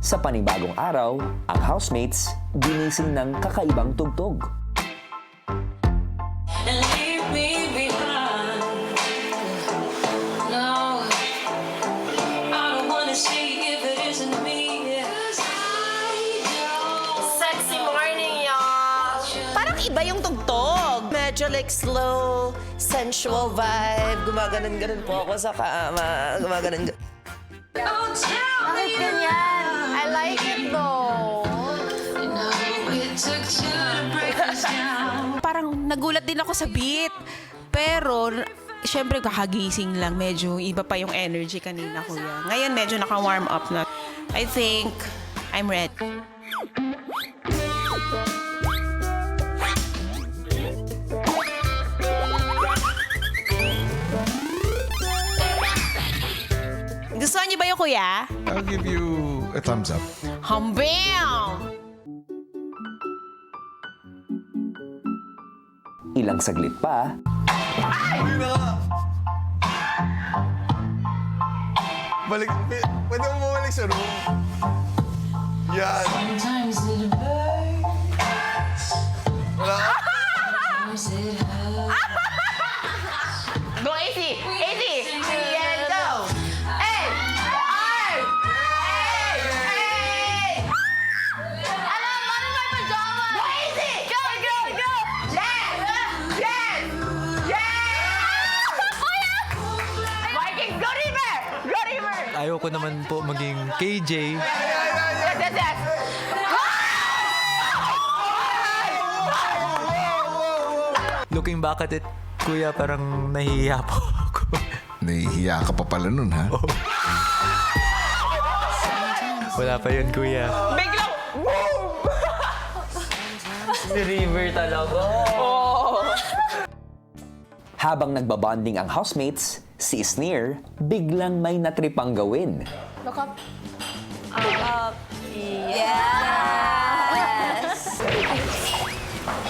Sa panibagong araw, ang housemates ginising ng kakaibang tugtog. Sexy morning, y'all! Parang iba yung tugtog. Medyo like slow, sensual vibe. Gumaganon-ganon po ako sa kama. Gumaganon-ganon. Bakit ganyan? I like it though. Parang nagulat din ako sa beat. Pero, syempre, kakagising lang. Medyo iba pa yung energy kanina, kuya. Ngayon, medyo naka-warm up na. I think I'm ready. Gusto niyo ba yung kuya? I'll give you a thumbs up. Hambam! Ilang saglit pa, Balik, pwede mo bumalik sa room. Yan. Wala ka. Go easy! Easy! Yeah, go! Hey! Arm! Hey! Hey! Alam, ano my pajama? Go easy! Go, go, go! Yes! Yes! Yes! Viking, go river! Go river! Ayoko naman po maging KJ. Yes, yes, yes! Looking back at it, kuya, parang nahihiya po ako. Nahihiya ka pa pala nun, ha? Wala pa yun, kuya. Biglang, Si River talaga. habang nagbabonding ang housemates, si Sneer biglang may natripang gawin. Look up.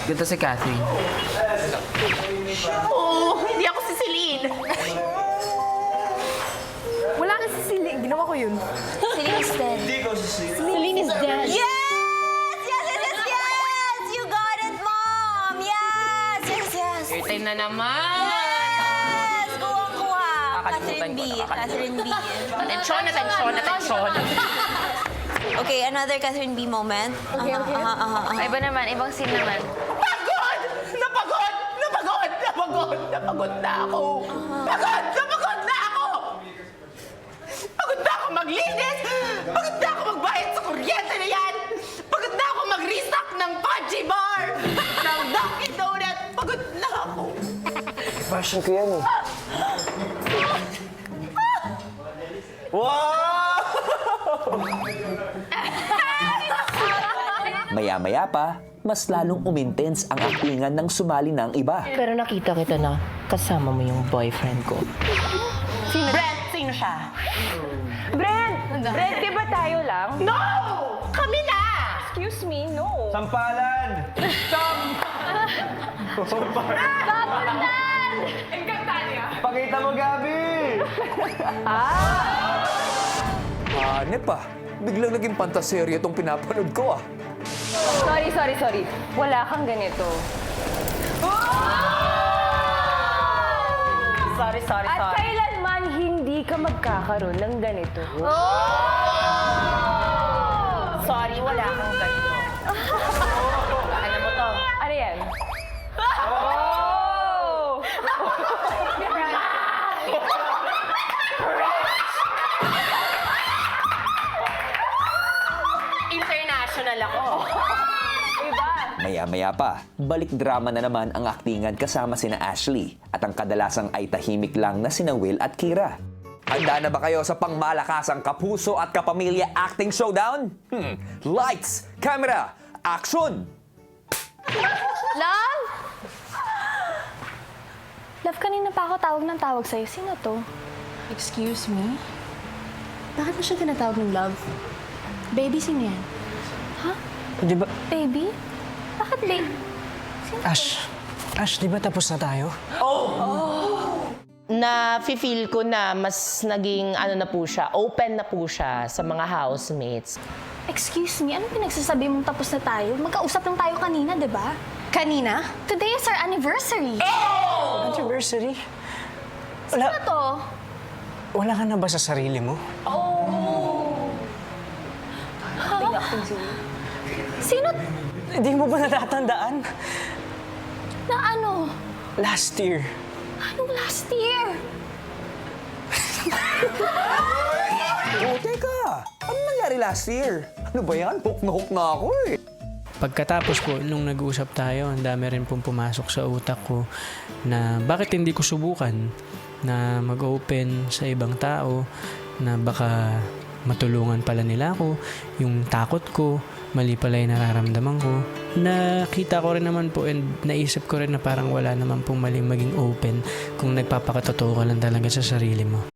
Ganda si Catherine. Oh, hindi ako si Celine. Wala na si Celine. Ginawa ko yun. Celine is dead. Celine is dead. Yes! Yes, yes, yes, yes! You got it, Mom! Yes! Yes, yes! Airtime na naman. Yes! Kuha-kuha. Kakalimutan Catherine B. ko, Catherine B. Atensyon, atensyon, atensyon. Okay, another Catherine B moment. Okay, okay. Iba naman, ibang scene naman. Pagod! Napagod! Napagod! Napagod! Napagod na ako! Pagod! Napagod na ako! Pagod na ako maglinis! Pagod na ako magbayad sa kuryente na yan! Pagod na ako mag-restock ng Pudgy Bar! Ng Dunkin' Donut! Pagod na ako! Passion ko yan eh. Maya-maya pa, mas lalong umintens ang aktingan ng sumali ng iba. Pero nakita kita na kasama mo yung boyfriend ko. Brent, sino siya? Brent! Brent, di ba tayo lang? No! Kami na! Excuse me, no. Sampalan! Pakita mo, Gabi! Hanep ah, biglang naging pantaserya itong pinapanood ko ah. Sorry. Wala kang ganito. Sorry. At kailanman hindi ka magkakaroon ng ganito. Sorry, wala kang ganito. Alam mo to? Ano yan? International ako. Iba. Maya-maya pa, balik drama na naman ang aktingan kasama sina Ashley at ang kadalasang ay tahimik lang na sina Will at Kira. Handa na ba kayo sa pangmalakasang kapuso at kapamilya acting showdown? Lights, camera, action! Love? Love, kanina pa ako tawag ng tawag sa'yo. Sino to? Excuse me? Bakit mo siya tinatawag ng love? Baby, sino yan? Di ba, Baby? Bakit baby? Ash, di ba tapos na tayo? na feel ko na mas naging ano na po siya, open na po siya sa mga housemates. Excuse me, anong pinagsasabi mong tapos na tayo? Magkausap lang tayo kanina, di ba? Kanina? Today is our anniversary. Anniversary? Ano to? Wala ka na ba sa sarili mo? Sino Hindi mo ba natatandaan? na ano? Last year. Anong last year? Oh, teka! Ano nangyari last year? Ano ba yan? Hook na ako eh. Pagkatapos po, nung nag-uusap tayo, ang dami rin pong pumasok sa utak ko na bakit hindi ko subukan na mag-open sa ibang tao, na baka matulungan pala nila ako, yung takot ko, mali pala yung nararamdaman ko. Nakita ko rin naman po and naisip ko rin na parang wala naman pong maling maging open kung nagpapakatotoo ka lang talaga sa sarili mo.